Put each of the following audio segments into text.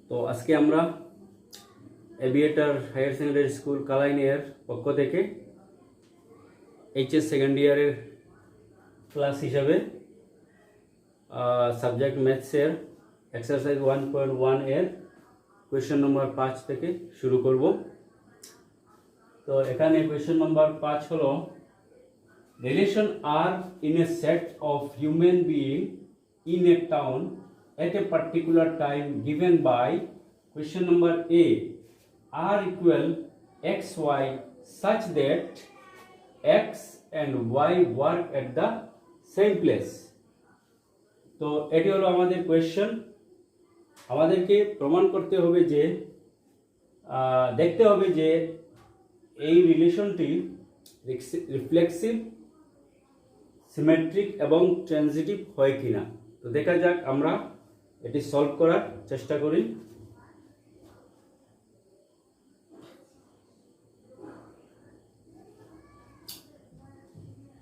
তো আজকে আমরা এভিয়েটার হায়ার সেকেন্ডারি স্কুল কালাইনের পক্ষ থেকে এইচএস সেকেন্ড ইয়ারের ক্লাস হিসাবে সাবজেক্ট ম্যাথসের এক্সারসাইজ 1.1 এর কোয়েশ্চেন নম্বর 5 থেকে শুরু করব। তো এখানে কোয়েশ্চেন নম্বর 5 হলো relation R in a set of human being in a town at a particular time given by question number A are equal xy such that x and y work at the same place. তো এটি হলো আমাদের question. আমাদেরকে প্রমাণ করতে হবে যে দেখতে হবে যে এই রিলেশনটি রিফ্লেক্সিভ, সিমেট্রিক এবং ট্রানজিটিভ হয় কিনা। তো দেখা যাক, আমরা এটি সলভ করার চেষ্টা করি।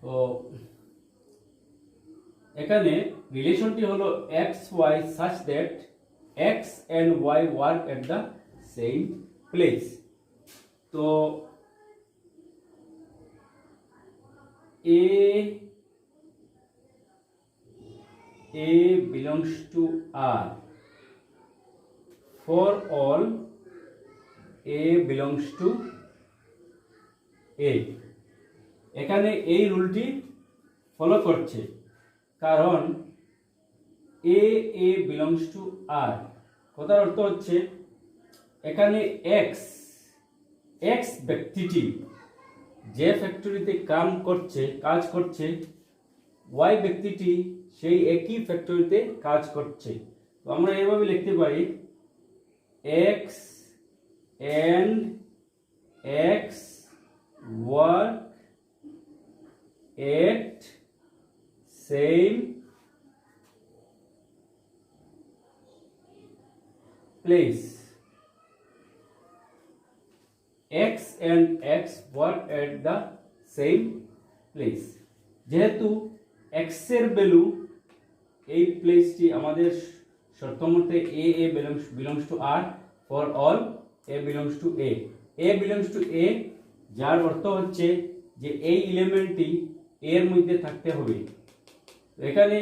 তো এখানে রিলেশনটি হলো xy such that x and y work at the same place. তো A belongs to R. For all A belongs to A. এখানে এই রুলটি ফলো করছে, কারণ A belongs to R কথার অর্থ হচ্ছে এখানে x ব্যক্তিটি যে ফ্যাক্টরিতে কাজ করছে y ব্যক্তিটি সেই একই ফ্যাক্টরিতে কাজ করছে। তো আমরা এইভাবে লিখতে পারি x and x work at same place. x and x work at the same place. যেহেতু x এর ভ্যালু এই প্লেসটি আমাদের শর্ত মতে a belongs to R, for all A belongs to A. A belongs to A যার অর্থ হচ্ছে যে এই এলিমেন্টটি এর মধ্যে থাকতে হবে। এখানে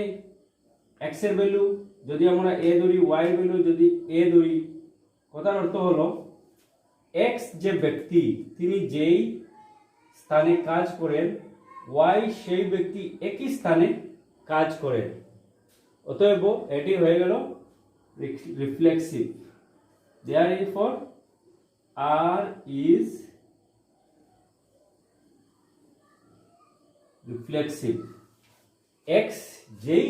x এর ভ্যালু যদি আমরা a ধরি, y এর ভ্যালু যদি a ধরি, কথার অর্থ হলো x যে ব্যক্তি তিনি যেই স্থানে কাজ করেন, y সেই ব্যক্তি একই স্থানে কাজ করেন। অতএব এটি হয়ে গেল reflexive. Therefore R is reflexive. x যেই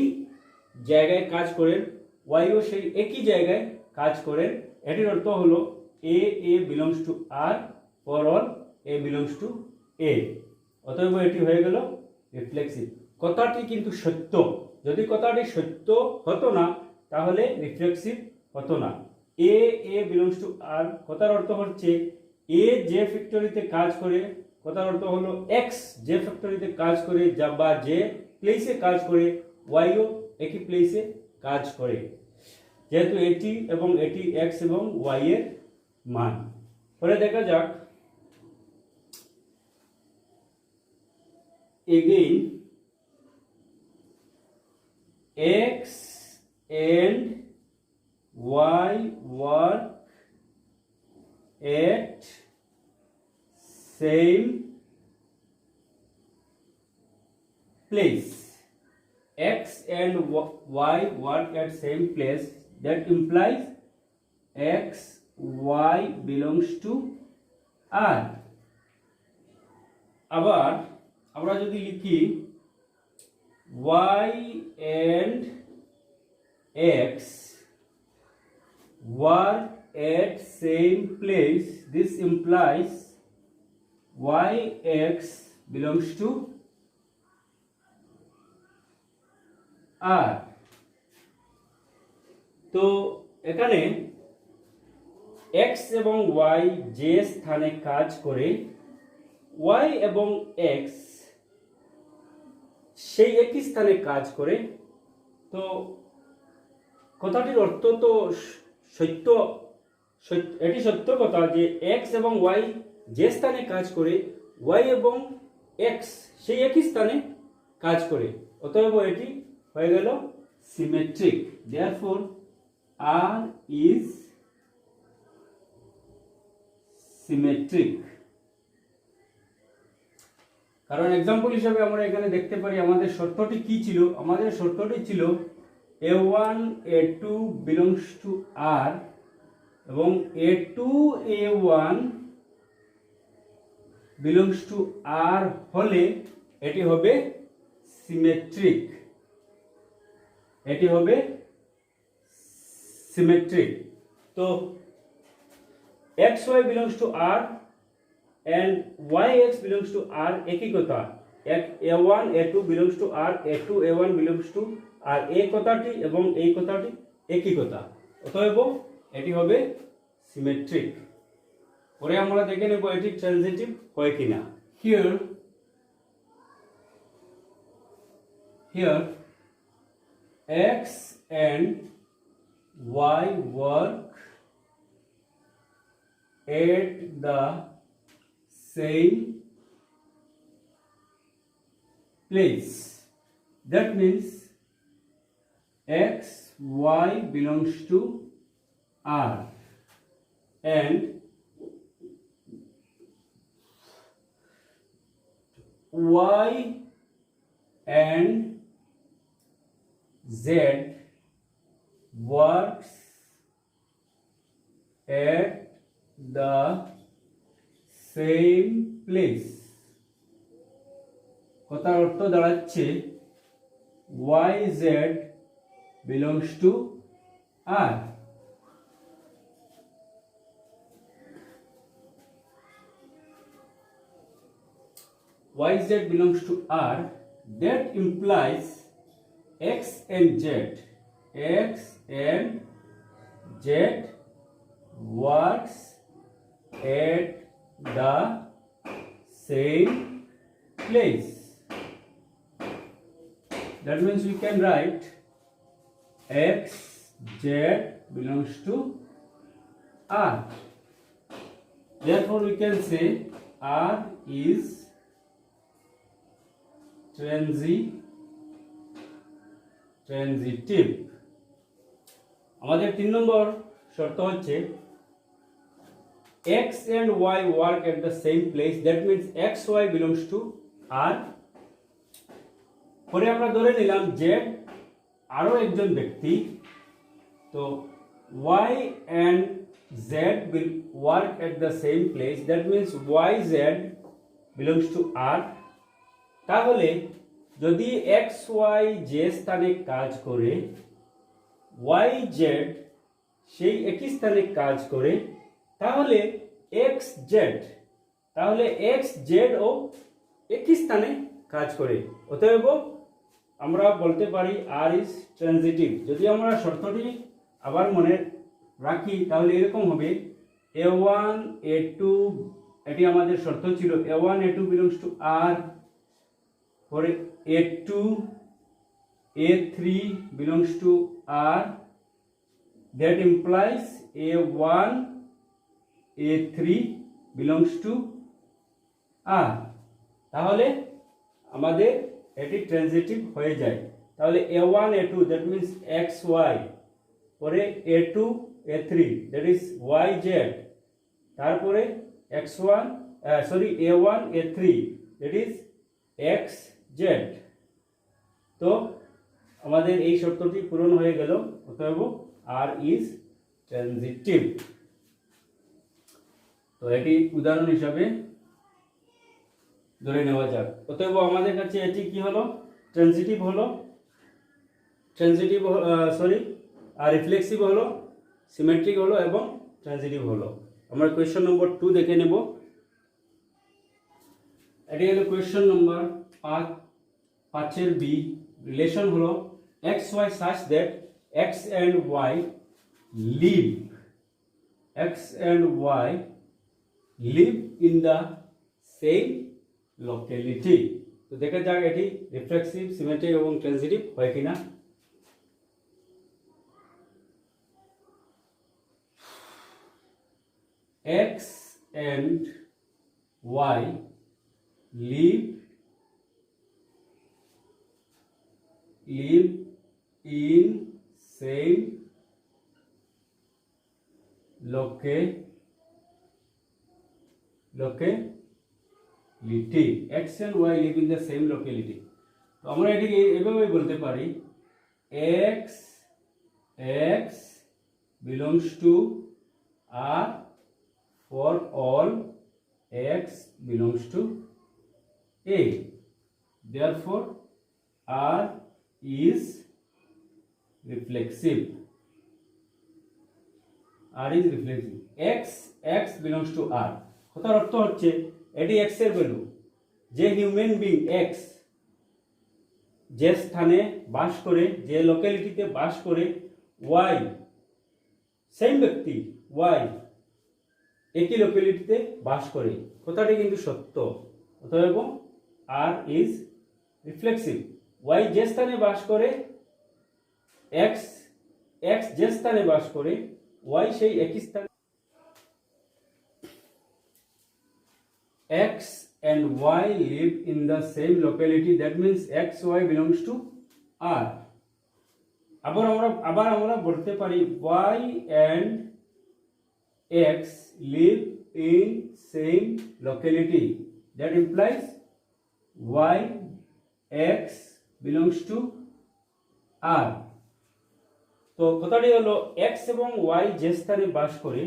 জায়গায় কাজ করেন, y ও সেই একই জায়গায় কাজ করেন। এটির অর্থ হলো A belongs to R, for all A belongs to A. অতএব এটি হয়ে গেল রিফ্লেক্সিভ। কথাটি কিন্তু সত্য। যদি কথাটি সত্য হতো না তাহলে রিফ্লেক্সিভ হতো না। A belongs to R কথার অর্থ হচ্ছে A যে ফ্যাক্টরিতে কাজ করে, কথার অর্থ হলো x যে ফ্যাক্টরিতে কাজ করে বা যে প্লেসে কাজ করে, y ও একই প্লেসে কাজ করে। যেহেতু এটি এবং এটি x এবং y এর মান। পরে দেখা যাক, again x and y work at same place. X and y work at same place. That implies x, y belongs to R. আবার আমরা যদি লিখি y and x work at same place, this implies y(x) belongs to R. তো এখানে x এবং y যে স্থানে কাজ করে, y এবং x সেই একই স্থানে কাজ করে। তো কথাটির অর্থ তো সত্য এটি সত্য কথা যে এক্স এবং ওয়াই যে স্থানে কাজ করে ওয়াই এবং এক্স সেই একই স্থানে কাজ করে, অতএব এটি হয়ে গেল symmetric. Therefore R is symmetric. কারণ এক্সাম্পল হিসাবে আমরা এখানে দেখতে পারি আমাদের শর্তটি কি ছিল। আমাদের শর্তটি ছিল a1 a2 belongs to R এবং a2 a1 belongs to R হলে এটি হবে সিমেট্রিক। এটি হবে সিমেট্রিক। তো xy belongs to R and yx belongs to R একই কথা। a1 a2 belongs to R, a2 a1 belongs to R এই কথাটি এবং এই কথাটি একই কথা, অতএব এটি হবে সিমেট্রিক। পরে আমরা দেখে নেব এটি ট্রানজিটিভ হয় কিনা। Here x and y work at the same place. That means x, y belongs to R and y and z works at the same place. কথার অর্থ দাঁড়াচ্ছে yz belongs to R. yz belongs to R. That implies x and z works at the same place. That means we can write x, z belongs to R. Therefore we can say R is transitive. আমাদের 3 নম্বর শর্ত হচ্ছে x and y work at the same place. That means x, y belongs to R. পরে আমরা ধরে নিলাম z আরো একজন ব্যক্তি, তো y and z will work at the same place. That means yz belongs to R. তাহলে যদি x y যে স্থানে কাজ করে y z সেই একই স্থানে কাজ করে তাহলে x z ও একই স্থানে কাজ করে, অতএব আমরা বলতে পারি R is transitive। যদি আমরা শর্তটি আবার মনে রাখি তাহলে এরকম হবে a1 a2, এটি আমাদের শর্ত ছিল a1 a2 belongs to R, পরে a2 a3 belongs to R. That implies a1 a3 belongs to R. তাহলে আমাদের এটি ট্রানজিটিভ হয়ে যায়। তাহলে a1 a2 that means xy, পরে a2 a3 that is yz, তারপরে a1 a3 that is xz। তো আমাদের এই শর্তটি পূরণ হয়ে গেল, অতএব R is transitive। তো এটি উদাহরণ হিসাবে ধরে নেওয়া যাক। অতএব আমাদের কাছে এটি কি হলো, ট্রানজিটিভ হলো, আর রিফ্লেক্সিভ হলো, সিমেট্রিক হলো এবং ট্রানজিটিভ হলো। আমরা কোয়েশ্চন নম্বর 2 দেখে নেব। এটি হলো কোয়েশ্চন নম্বর 5 বি। রিলেশন হলো x y such that x and y live in the same locality। তো দেখা যাক এটি রিফ্লেক্সিভ, সিমেট্রিক এবং ট্রানজিটিভ হয় কিনা। x and y live in same locality. X and y live in the same locality. তো আমরা এটাকে এভাবে বলতে পারি x belongs to R for all x belongs to A. Therefore, R is reflexive. R is reflexive. X belongs to R. কথার অর্থ হচ্ছে এটি x এর ভ্যালু। যে হিউম্যান বিং x যে স্থানে বাস করে, যে লোকালিটিতে বাস করে, y সেম ব্যক্তি y একই লোকালিটিতে বাস করে, কথাটি কিন্তু সত্য। অতএব R is reflexive. y যে স্থানে বাস করে, x যে স্থানে বাস করে, y সেই একই স্থানে। X and y live in the same locality. That means x, y belongs to R. আবার আমরা বলতে পারি y and x live in same locality. That implies y, x belongs to R. তো কথাটি হলো x এবং y যে স্থানে বাস করে,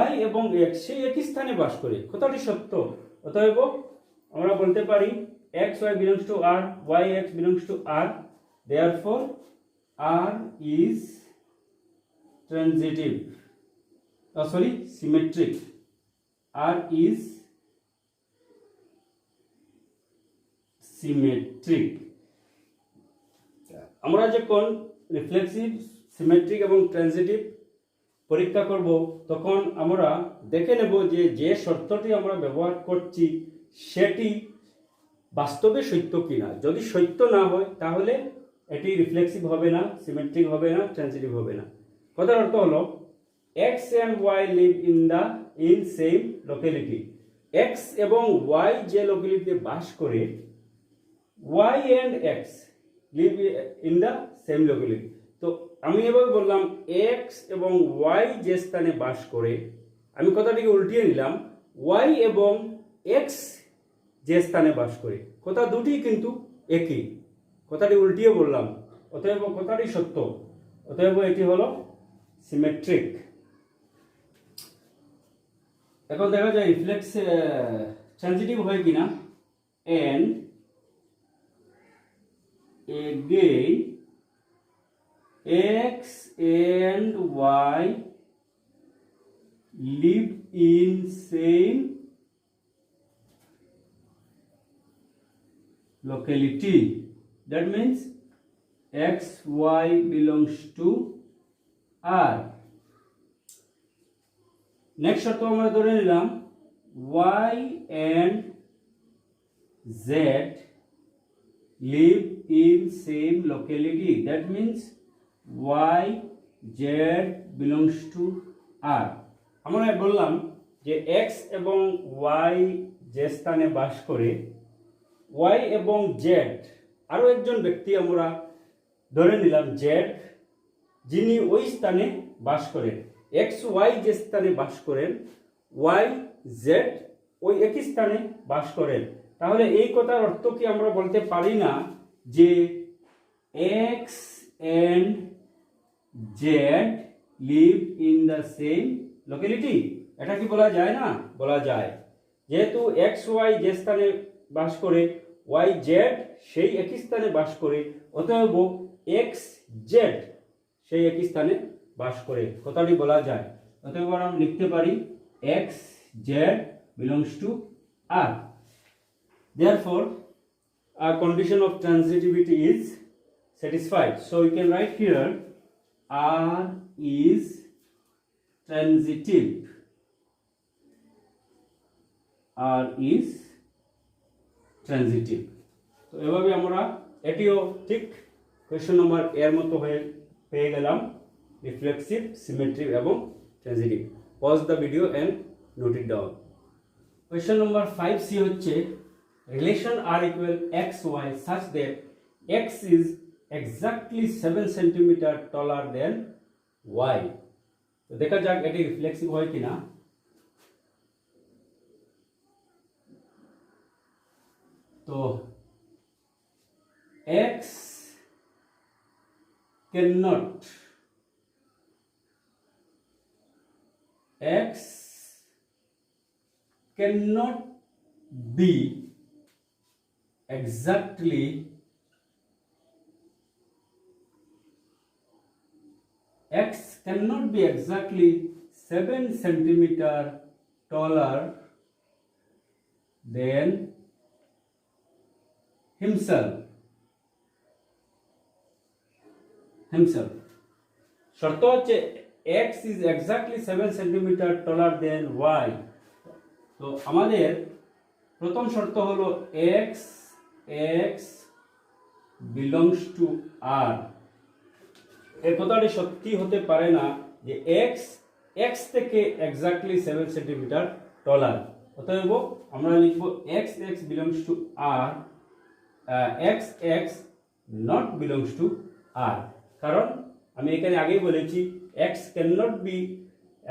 y এবং x সেই একই স্থানে বাস করে, কথাটি সত্য। অতএব আমরা বলতে পারি x, y belongs to R, y, x belongs to R. Therefore, R is symmetric. R is symmetric. আমরা যখন রিফ্লেক্সিভ, সিমেট্রিক এবং ট্রানজিটিভ পরীক্ষা করব তখন আমরা দেখে নেব যে শর্তটি আমরা ব্যবহার করছি সেটি বাস্তবে সত্য কিনা। যদি সত্য না হয় তাহলে এটি রিফ্লেক্সিভ হবে না, সিমেট্রিক হবে না, ট্রানজিটিভ হবে না। কথার অর্থ হলো x and y live in same locality. x এবং y যে লোকালিটিতে বাস করে, y and x live in the same locality. তো আমি এভাবে বললাম x এবং y যে স্থানে বাস করে, আমি কথাটিকে উল্টিয়ে নিলাম y এবং x যে স্থানে বাস করে, কথা দুটি কিন্তু একই, কথাটি উল্টিয়ে বললাম, অতএব কথাটি সত্য। অতএব এটি হলো সিমেট্রিক। এখন দেখা যায় রিফ্লেক্স ট্রানজিটিভ হয় কিনা। and again x and y live in same locality. That means x, y belongs to R. Next শর্ত আমরা ধরে নিলাম y and z live in same locality. That means y, z belongs to R. আমরা বললাম যে x এবং y যে স্থানে বাস করে, y এবং z আরো একজন ব্যক্তি আমরা ধরে নিলাম z, যিনি ওই স্থানে বাস করেন। x, y যে স্থানে বাস করেন, y, z ওই একই স্থানে বাস করেন। তাহলে এই কথার অর্থ কি আমরা বলতে পারি না যে x and z live in the same locality? এটা কি বলা যায় না? বলা যায়। যেহেতু x, y যে স্থানে বাস করে, y, z সেই একই স্থানে বাস করে, অতএব x, z সেই একই স্থানে বাস করে, কথাটি বলা যায়। অতএব আমরা লিখতে পারি x, z belongs to R. Therefore, our condition of transitivity is satisfied. So we can write here R is transitive. R is transitive. তো এভাবে আমরা এটিও ঠিক কোয়েশ্চন নম্বর এর মতো হয়ে পেয়ে গেলাম রিফ্লেক্সিভ, সিমেট্রিক এবং transitive. pause the video and note it down. Question number 5C হচ্ছে relation are equal x y such that x is exactly 7 cm taller than y. তো দেখা যাক এটি রিফ্লেক্সিভ হয় কিনা। তো x cannot be exactly 7 centimeter taller than himself. শর্ত হচ্ছে x is exactly 7 centimeter taller than y. তো আমাদের প্রথম শর্ত হলো x belongs to r. এই কথাটি সত্যি হতে পারে না যে x থেকে exactly 7 সেন্টিমিটার taller. অতএব আমরা লিখব x belongs to r, x not belongs to r. কারণ আমি এখানে আগেই বলেছি x cannot be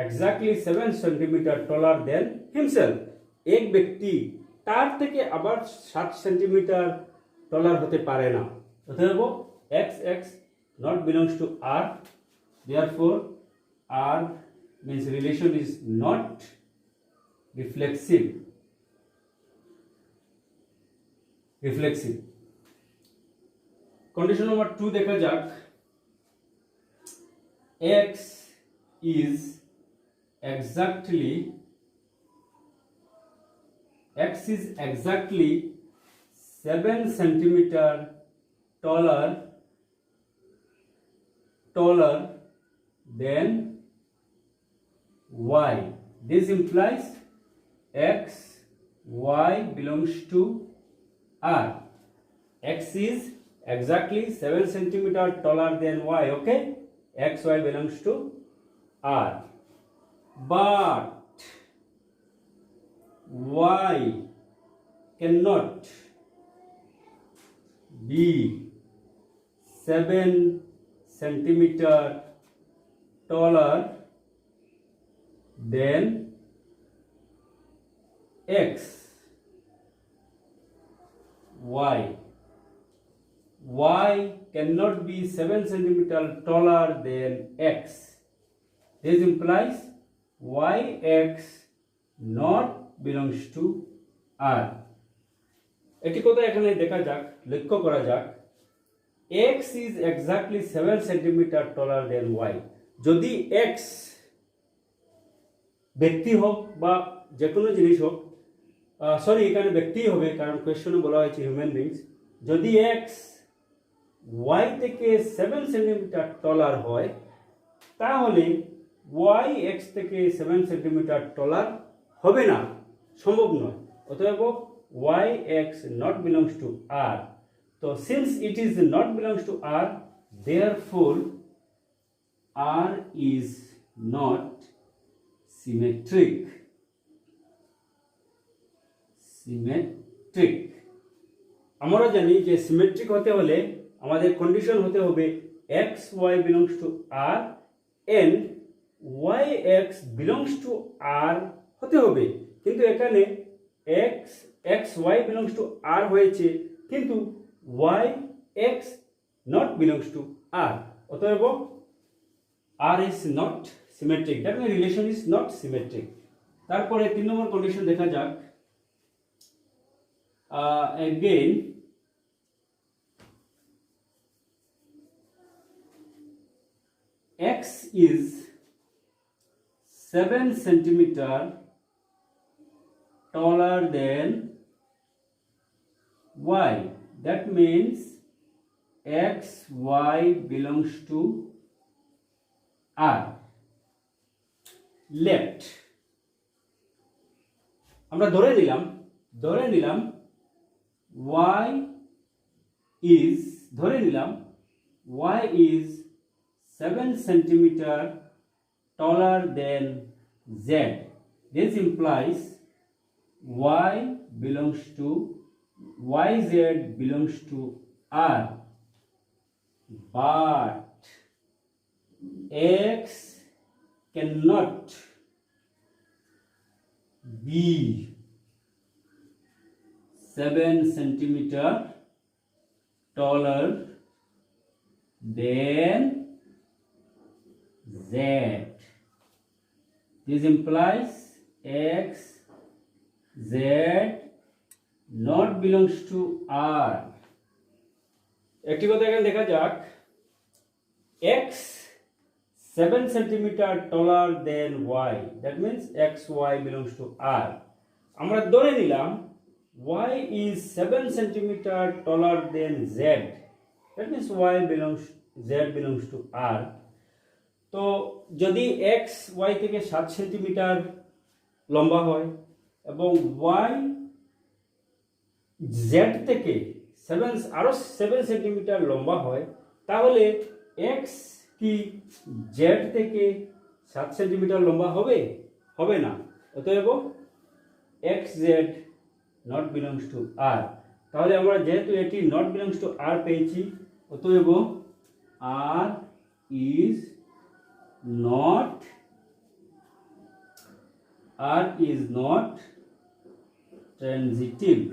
exactly 7 centimetre taller than himself. এক ব্যক্তি তার থেকে আবার 7 সেন্টিমিটার taller হতে পারে না। অতএব x not belongs to r, therefore r means relation is not reflexive. Condition number 2 দেখা যাক। x is exactly 7 centimeter taller than y. This implies y belongs to r. X is exactly 7 centimeter taller than y. Okay, y belongs to r. But y cannot be 7 centimeter taller than x. Y cannot be 7 centimeter taller than x. This implies yx not belongs to r. একটি কথা এখানে দেখা যাক, লক্ষ্য করা যাক। x is exactly 7 centimeter taller than y. যদি x ব্যক্তি হোক বা যে কোনো জিনিস হোক, সরি এখানে ব্যক্তি হবে কারণ কোয়েশ্চনে বলা হয়েছে হিউম্যান বিংস। যদি x y থেকে 7 সেন্টিমিটার taller হয় তাহলে y x থেকে 7 সেন্টিমিটার taller হবে না, সম্ভব নয়। অতএব yx not belongs to r. So since it is not belongs to r, therefore r is not symmetric. আমরা জানি যে সিমেট্রিক হতে হলে আমাদের কন্ডিশন হতে হবে xy belongs to r and yx belongs to r হতে হবে। কিন্তু এখানে xy belongs to r হয়েছে কিন্তু yx not belongs to r. অতএব r is not symmetric. That means relation is not symmetric. তারপরে 3 নম্বর কন্ডিশন দেখা যাক। Again x is 7 centimeter taller than y. That means xy belongs to r. Left. আমরা ধরে নিলাম y is 7 centimeter taller than Z. This implies Y belongs to YZ belongs to R, but X cannot be 7 centimeter taller than Z. This implies X, Z not belongs to R. একটি কথা এখানে দেখা যাক, X 7 centimeter taller than Y. That means XY belongs to R. আমরা ধরে নিলাম Y is 7 centimeter taller than Z. That means Z belongs to R. তো যদি X Y থেকে 7 সেন্টিমিটার লম্বা হয় এবং Y Z থেকে 7 সেন্টিমিটার লম্বা হয়, তাহলে X কি Z থেকে 7 সেন্টিমিটার লম্বা হবে? হবে না। অতএব XZ not belongs to R. তাহলে আমরা যেহেতু এটি not belongs to R পেয়েছি, অতএব R is not transitive.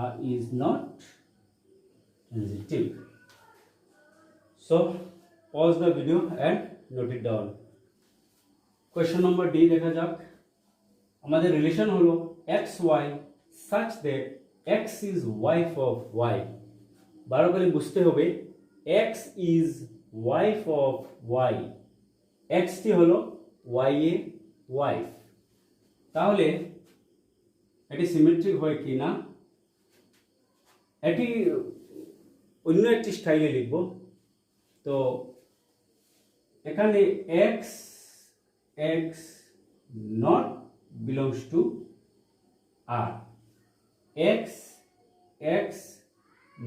R is not transitive. So pause the video and note it down. Question number D দেখা যাক। আমাদের রিলেশন হলো XY such that X is wife of Y. ভালো করে বুঝতে হবে, X is wife of Y. X টি হলো Y এর ওয়াইফ। তাহলে এটি সিমেট্রিক হয় কি না, এটি অন্য একটি স্টাইলে লিখব। তো এখানে X not belongs to R. X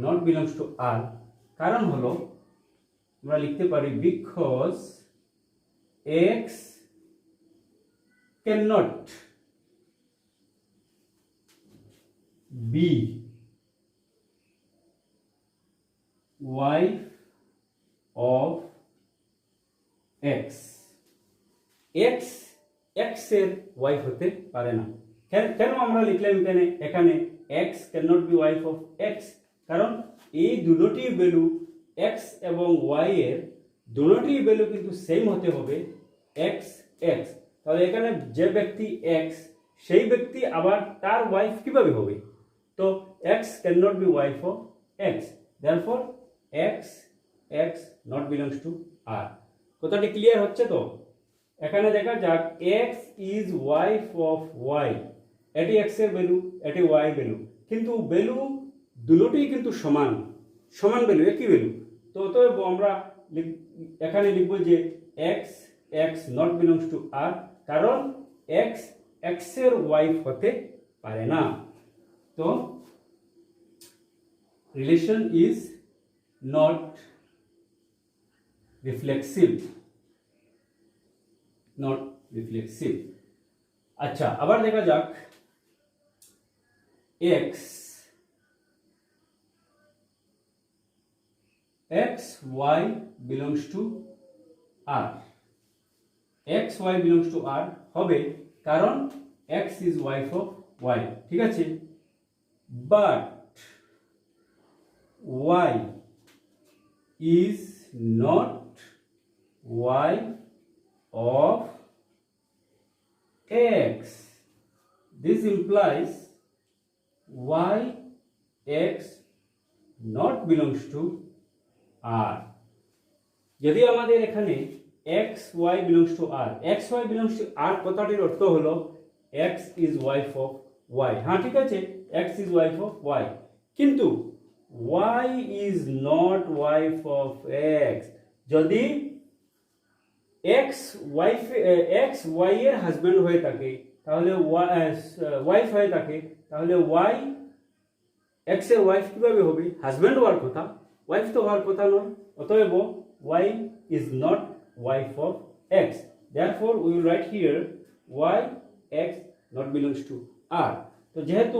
not belongs to R কারণ হলো আমরা লিখতে পারি because X cannot be wife of X. X এর ওয়াইফ হতে পারে না। কেন আমরা লিখলাম এখানে X cannot be wife of X? কারণ এই দুটোটি ভ্যালু X এবং Y এর দুটোটি ভ্যালু কিন্তু সেম হতে হবে X। তাহলে এখানে যে ব্যক্তি X, সেই ব্যক্তি আবার তার ওয়াইফ কিভাবে হবে? তো X cannot be wife of X. Therefore X not belongs to R. কথাটি ক্লিয়ার হচ্ছে তো? এখানে দেখা যাক X is wife of Y. এটি X এর ভ্যালু, এটি Y ভ্যালু, কিন্তু ভ্যালু দুটোই কিন্তু সমান ভ্যালু, একই ভ্যালু। তো অতএব আমরা এখানে লিখব যে X not belongs to R কারণ X এর ওয়াইফ হতে পারে না। তো রিলেশন ইজ নট রিফ্লেক্সিভ। আচ্ছা, আবার দেখা যাক XY belongs to R. XY belongs to R হবে কারণ X is wife of Y, ঠিক আছে? But Y is not wife of X. This implies X not belongs to R. যদি আমাদের এখানে XY belongs to R, XY belongs to R কথাটির অর্থ হলো X is wife of Y. হ্যাঁ, ঠিক আছে, X is wife of Y, কিন্তু Y is not wife of X. যদি X Y এর হাজবেন্ড হয়ে থাকে, তাহলে ওয়াইফ হয়ে থাকে, তাহলে Y X এর ওয়াইফ কিভাবে হবে? হাজবেন্ড হওয়ার কথা, ওয়াইফ তো হওয়ার কথা নয়। অতএব Y is not wife of x. Therefore we will write here y x not belongs to r. তো যেহেতু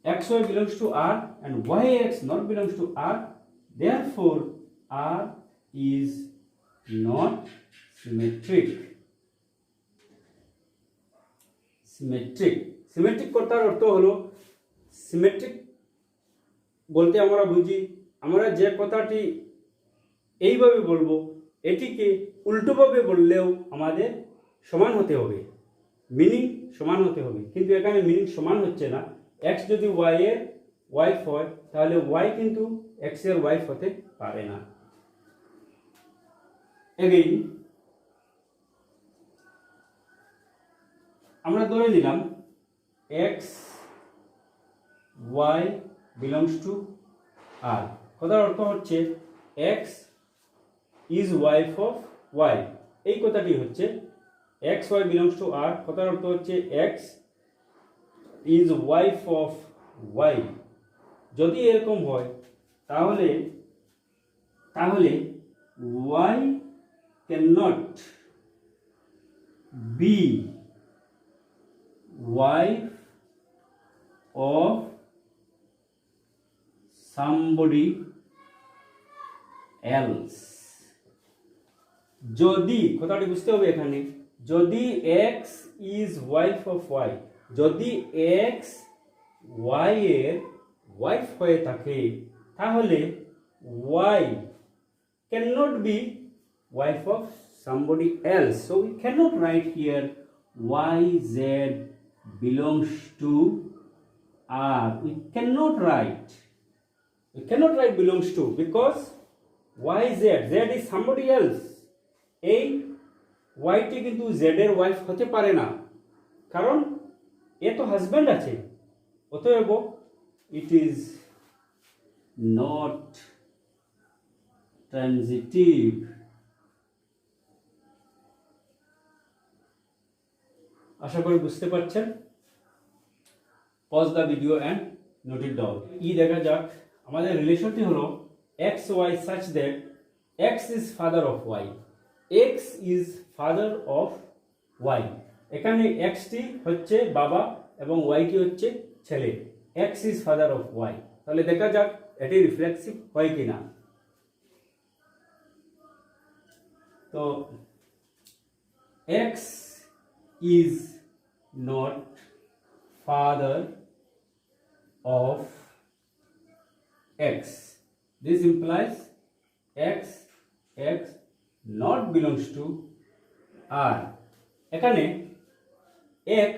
xy belongs to r and yx not belongs to r, therefore r is not symmetric. Symmetric কথার অর্থ হলো, symmetric বলতে আমরা বুঝি, আমরা যে কথাটি এইভাবে বলবো এটিকে উল্টোভাবে বললেও আমাদের সমান হতে হবে, মিনিং সমান হতে হবে। কিন্তু এখানে মিনিং সমান হচ্ছে না। এক্স যদি ওয়াই এর ওয়াইফ হয় তাহলে ওয়াই কিন্তু এক্স এর ওয়াইফ হতে পারে না। এগেইন আমরা ধরে নিলাম X Y belongs to R. কথার অর্থ হচ্ছে X is wife of Y, এই কথাটি হচ্ছে X Y belongs to R. কথার অর্থ হচ্ছে X is wife of Y. যদি এরকম হয় তাহলে Y can not be wife of somebody else. যদি কথাটি বুঝতে হবে এখানে, যদি x is wife of y, যদি x y এর wife হয়ে থাকে তাহলে y cannot be wife of somebody else. So we cannot write here yz belongs to r. We cannot write belongs to, because yz, z is somebody else. এই y টি কিন্তু z এর wife হতে পারে না, কারণ এ তো হাজব্যান্ড আছে। অতএব it is not transitive. আশা করি বুঝতে পারছেন। Pause the video and note it down. দেখা যাক, আমাদের রিলেশনটি হলো X Y such that X is father of Y. X is father of Y. এখানে এক্সটি হচ্ছে বাবা এবং ওয়াইটি হচ্ছে ছেলে। X is father of Y. তাহলে দেখা যাক এটি রিফ্লেক্সিভ হয় কিনা। তো X is not father of x. This implies x not belongs to r. এখানে x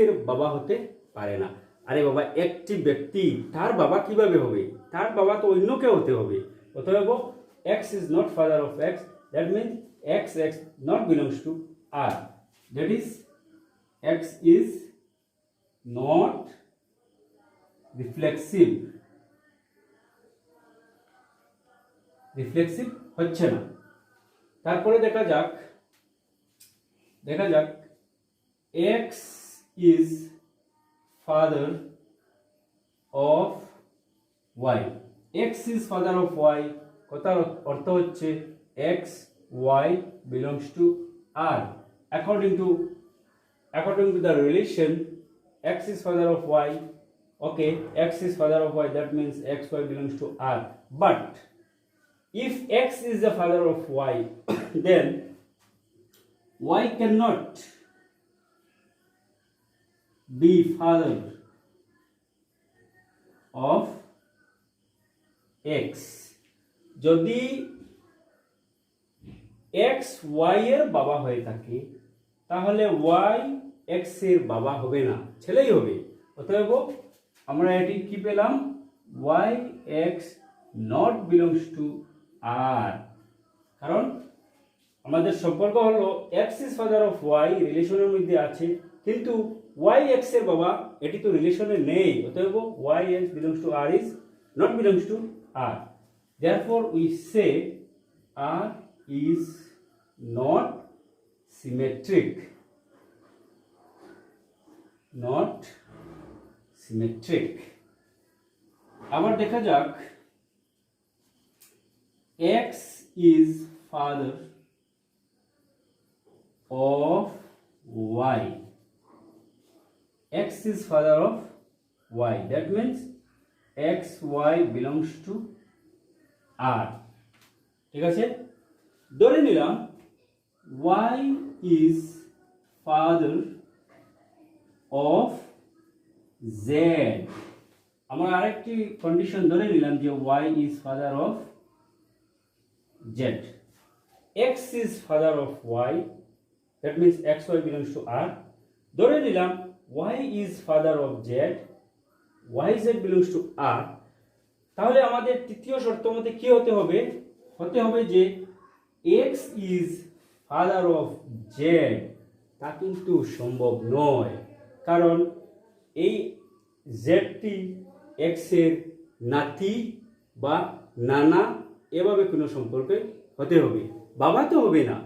এর বাবা হতে পারে না। আরে বাবা, একটি ব্যক্তি তার বাবা কিভাবে হবে? তার বাবা তো অন্য কেউ হতে হবে। অতএব x is not father of x. That means x not belongs to r. That is, x is not reflexive হচ্ছে না। তারপরে দেখা যাক x is father of y. x is father of y কথার অর্থ হচ্ছে x y belongs to r. According to the relation, x is father of y. Okay, x is father of y. That means x y belongs to r. But if x is the father of y, then y cannot be father of x. যদি x y এর বাবা হয়ে থাকে তাহলে y x এর বাবা হবে না, ছেলেই হবে। অতএব আমরা এটি কি পেলাম? y x not belongs to r. কারণ আমাদের সম্পর্ক হলো x is father of y, রিলেশনের মধ্যে আছে, কিন্তু y x এর বাবা এটি তো রিলেশনে নেই। অতএব y x belongs to r is not belongs to r. Therefore we say r is not symmetric. আবার দেখা যাক, x is father of y. X is father of y. That means x y belongs to R. ঠিক আছে, ধরে নিলাম y is father of z. আমরা আরেকটি condition ধরে নিলাম যে y is father of z. x is father of y. That means xy belongs to R. ধরে নিলাম y is father of z, yz belongs to R. তাহলে আমাদের তৃতীয় শর্ত মতে কি হতে হবে? হতে হবে যে x is father of z। তা কিন্তু সম্ভব নয়, কারণ এই জেডটি x এর নাতি বা নানা এভাবে কোনো সম্পর্কে হতে হবে, বাবা তো হবে না।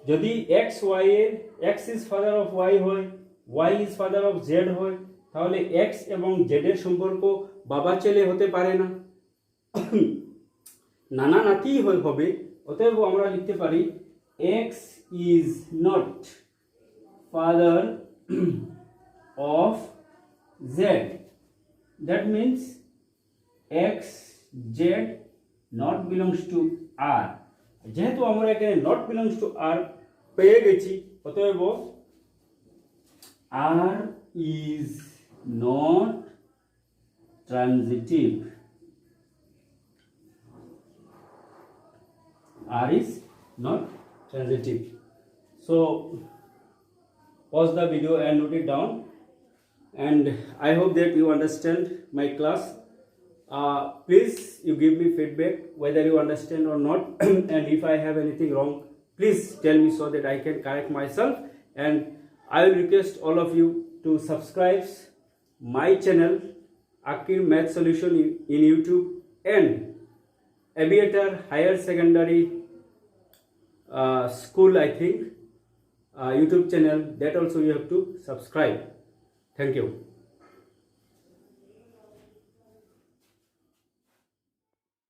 যদি x y এর x is father of y হয়, y is father of z হয়, তাহলে x এবং z এর সম্পর্ক বাবা ছেলে হতে পারে না, নানা নাতি হবে। অতএব আমরা লিখতে পারি x is not father of z. That means x z not belongs to R. যেহেতু আমরা এখানে not belongs to R পেয়ে গেছি, অতএব R is not transitive. R is not transitive. So pause the video and note it down, and I hope that you understand my class. Please you give me feedback whether you understand or not, and if I have anything wrong, please tell me so that I can correct myself. And I will request all of you to subscribe my channel Akir Math Solution in YouTube, and Aviator Higher Secondary School, I think, YouTube channel, that also you have to subscribe. Thank you.